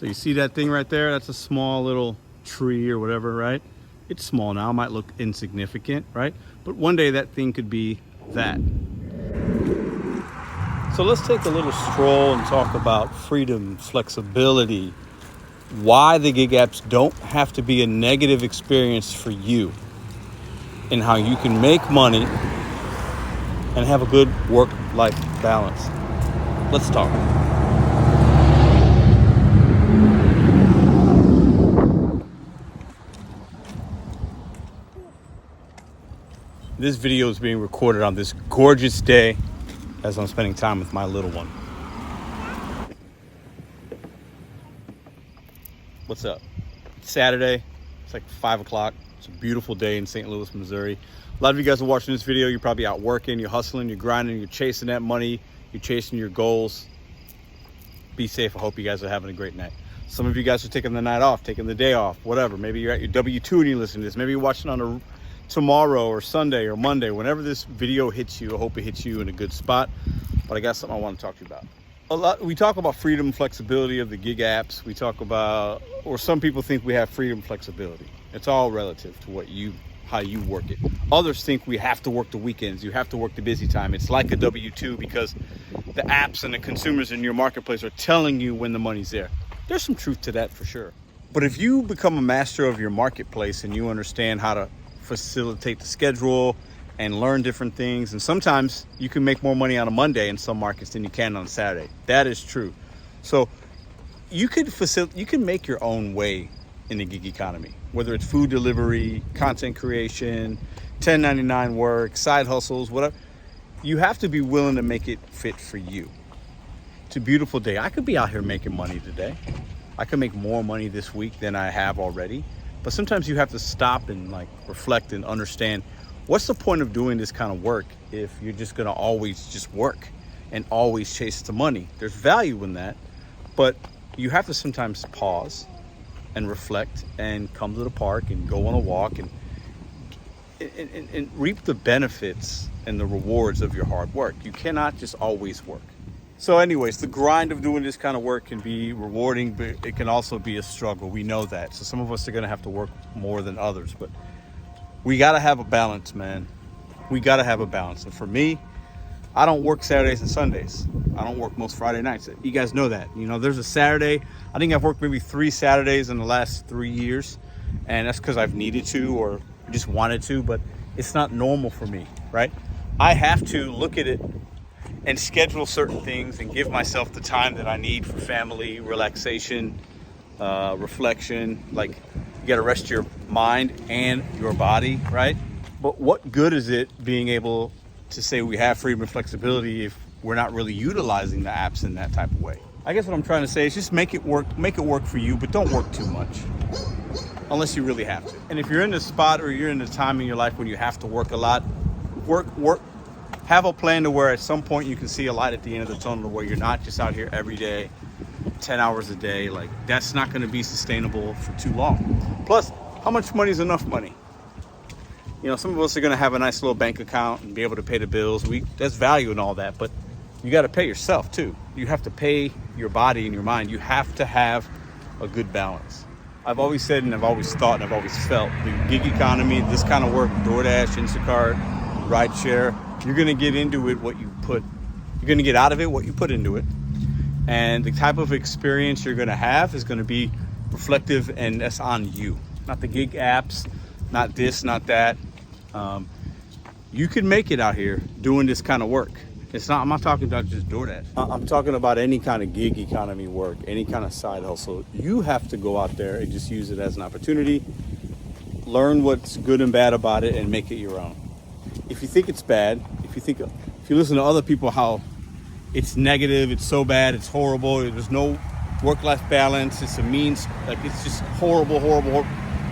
So you see that thing right there? That's a small little tree or whatever, right? It's small now, it might look insignificant, right? But one day that thing could be that. So let's take a little stroll and talk about freedom, flexibility, why the gig apps don't have to be a negative experience for you, and how you can make money and have a good work-life balance. Let's talk. This video is being recorded on this gorgeous day as I'm spending time with my little one. What's up? It's Saturday. It's like 5 o'clock. It's a beautiful day in St. Louis, Missouri. A lot of you guys are watching this video. You're probably out working, you're hustling, you're grinding, you're chasing that money, you're chasing your goals. Be safe. I hope you guys are having a great night. Some of you guys are taking the night off, taking the day off, whatever. Maybe you're at your W-2 and you're listening to this. Maybe you're watching on a tomorrow or Sunday or Monday. Whenever this video hits you, I hope it hits you in a good spot. But I got something I want to talk to you about. We talk about freedom, flexibility of the gig apps. We talk about, or some people think we have freedom, flexibility. It's all relative to how you work it. Others think we have to work the weekends. You have to work the busy time. It's like a W-2 because the apps and the consumers in your marketplace are telling you when the money's there. There's some truth to that for sure. But if you become a master of your marketplace and you understand how to facilitate the schedule and learn different things, and sometimes you can make more money on a Monday in some markets than you can on a Saturday. That is true. So you can make your own way in the gig economy, whether it's food delivery, content creation, 1099 work, side hustles, whatever. You have to be willing to make it fit for you. It's a beautiful day. I could be out here making money today. I could make more money this week than I have already. But sometimes you have to stop and reflect and understand, what's the point of doing this kind of work if you're just gonna always just work and always chase the money? There's value in that, but you have to sometimes pause and reflect and come to the park and go on a walk and reap the benefits and the rewards of your hard work. You cannot just always work. So anyways, the grind of doing this kind of work can be rewarding, but it can also be a struggle. We know that. So some of us are going to have to work more than others, but we got to have a balance, man. We got to have a balance. And for me, I don't work Saturdays and Sundays. I don't work most Friday nights. You guys know that. You know, there's a Saturday. I think I've worked maybe 3 Saturdays in the last 3 years. And that's because I've needed to or just wanted to, but it's not normal for me, right? I have to look at it and schedule certain things and give myself the time that I need for family, relaxation, reflection. Like, you got to rest your mind and your body, right? But what good is it being able to say we have freedom and flexibility if we're not really utilizing the apps in that type of way? I guess what I'm trying to say is just make it work for you, but don't work too much unless you really have to. And if you're in the spot or you're in the time in your life when you have to work a lot, work. Have a plan to where at some point you can see a light at the end of the tunnel where you're not just out here every day, 10 hours a day. Like, that's not going to be sustainable for too long. Plus, how much money is enough money? You know, some of us are going to have a nice little bank account and be able to pay the bills. There's value in all that, but you got to pay yourself too. You have to pay your body and your mind. You have to have a good balance. I've always said, and I've always thought, and I've always felt, the gig economy, this kind of work, DoorDash, Instacart, rideshare, you're going to get into it you're going to get out of it what you put into it. And the type of experience you're going to have is going to be reflective, and that's on you, not the gig apps, not this, not that. You can make it out here doing this kind of work. I'm not talking about just DoorDash. I'm talking about any kind of gig economy work, any kind of side hustle. You have to go out there and just use it as an opportunity, learn what's good and bad about it, and make it your own. If you think it's bad, if you listen to other people how it's negative, it's so bad, it's horrible, there's no work-life balance, it's it's just horrible,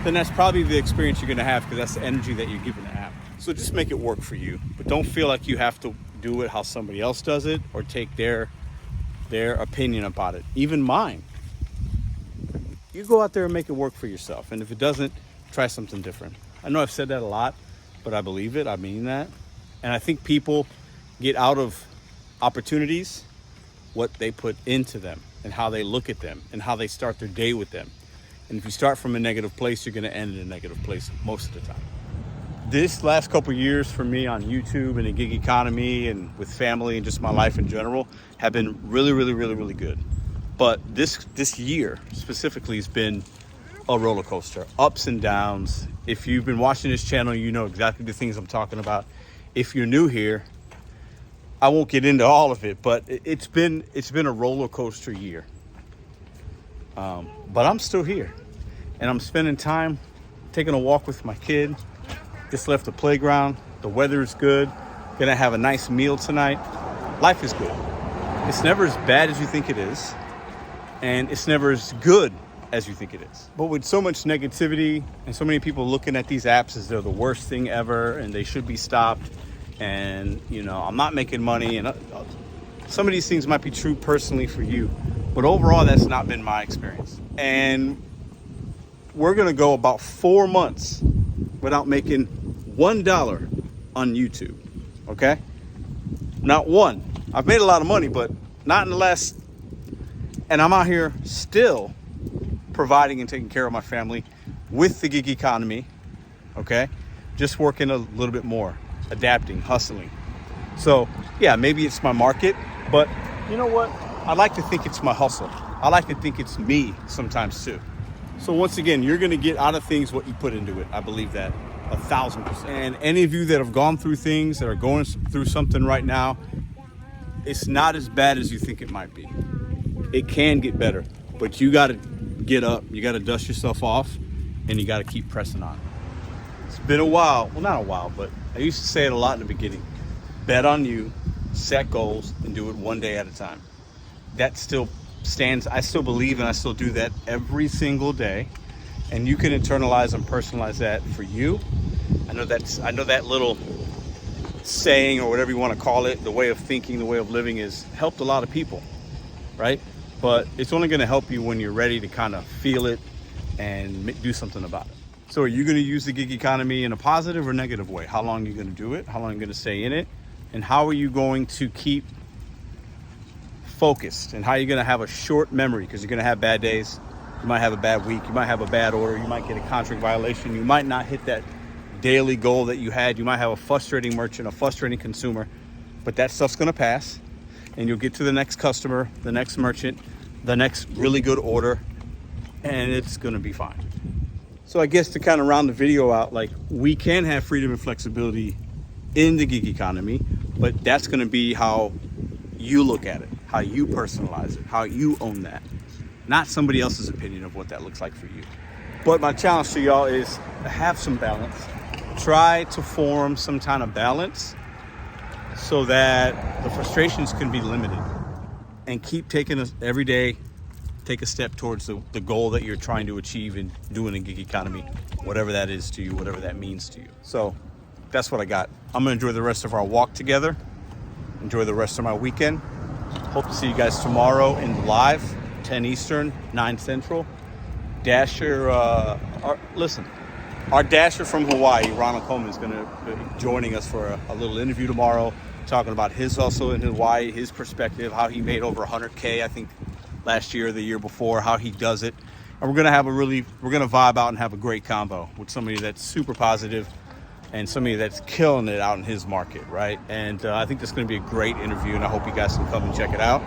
then that's probably the experience you're going to have, because that's the energy that you're giving the app. So just make it work for you, but don't feel like you have to do it how somebody else does it or take their opinion about it, even mine. You go out there and make it work for yourself, and if it doesn't, try something different. I know I've said that a lot, but I believe it. I mean that. And I think people get out of opportunities what they put into them. and how they look at them and how they start their day with them. And if you start from a negative place, you're going to end in a negative place most of the time. This last couple of years for me on YouTube and the gig economy and with family and just my life in general have been really, really, really, really good. But this year specifically has been a roller coaster, ups and downs. If you've been watching this channel, you know exactly the things I'm talking about. If you're new here, I won't get into all of it, but it's been a roller coaster year. But I'm still here, and I'm spending time taking a walk with my kid. Just left the playground. The weather is good. Gonna have a nice meal tonight. Life is good. It's never as bad as you think it is, and it's never as good as you think it is. But with so much negativity and so many people looking at these apps as they're the worst thing ever and they should be stopped, and you know, I'm not making money, and some of these things might be true personally for you, but overall that's not been my experience. And we're gonna go about 4 months without making $1 on YouTube, okay? Not one. I've made a lot of money, but not in the last, and I'm out here still providing and taking care of my family with the gig economy, okay? Just working a little bit more, adapting, hustling. So yeah, maybe it's my market, but you know what? I like to think it's my hustle. I like to think it's me sometimes too. So once again, you're gonna get out of things what you put into it. I believe that 1,000%. And any of you that have gone through things, that are going through something right now, it's not as bad as you think it might be. It can get better, but you gotta get up, you gotta dust yourself off, and you gotta keep pressing on. It's been a while, well, not a while, but I used to say it a lot in the beginning. Bet on you, set goals, and do it one day at a time. That still stands. I still believe, and I still do that every single day. And you can internalize and personalize that for you. I know that little saying, or whatever you want to call it, the way of thinking, the way of living, has helped a lot of people, right? But it's only going to help you when you're ready to kind of feel it and do something about it. So are you going to use the gig economy in a positive or negative way? How long are you going to do it? How long are you going to stay in it? And how are you going to keep focused? And how are you going to have a short memory? Because you're going to have bad days. You might have a bad week. You might have a bad order. You might get a contract violation. You might not hit that daily goal that you had. You might have a frustrating merchant, a frustrating consumer. But that stuff's going to pass. And you'll get to the next customer, the next merchant, the next really good order, and it's going to be fine. So I guess to kind of round the video out, like, we can have freedom and flexibility in the gig economy, but that's going to be how you look at it, how you personalize it, how you own that, not somebody else's opinion of what that looks like for you. But my challenge to y'all is have some balance. Try to form some kind of balance so that the frustrations can be limited, and keep taking every day, take a step towards the goal that you're trying to achieve in doing a gig economy, whatever that is to you, whatever that means to you. So that's what I got. I'm gonna enjoy the rest of our walk together, enjoy the rest of my weekend. Hope to see you guys tomorrow in the live, 10 Eastern, 9 Central. Dasher, our Dasher from Hawaii, Ronald Coleman, is gonna be joining us for a little interview tomorrow, talking about his hustle in Hawaii, his perspective, how he made over 100K, I think, last year or the year before, how he does it. And we're gonna vibe out and have a great combo with somebody that's super positive and somebody that's killing it out in his market, right? And I think this is gonna be a great interview, and I hope you guys can come and check it out.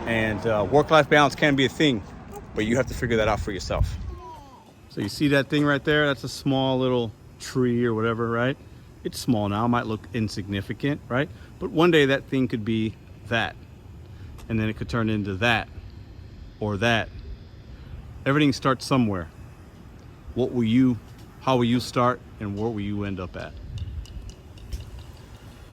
And work-life balance can be a thing, but you have to figure that out for yourself. So you see that thing right there? That's a small little tree or whatever, right? It's small now, it might look insignificant, right? But one day that thing could be that, and then it could turn into that or that. Everything starts somewhere. How will you start, and where will you end up at?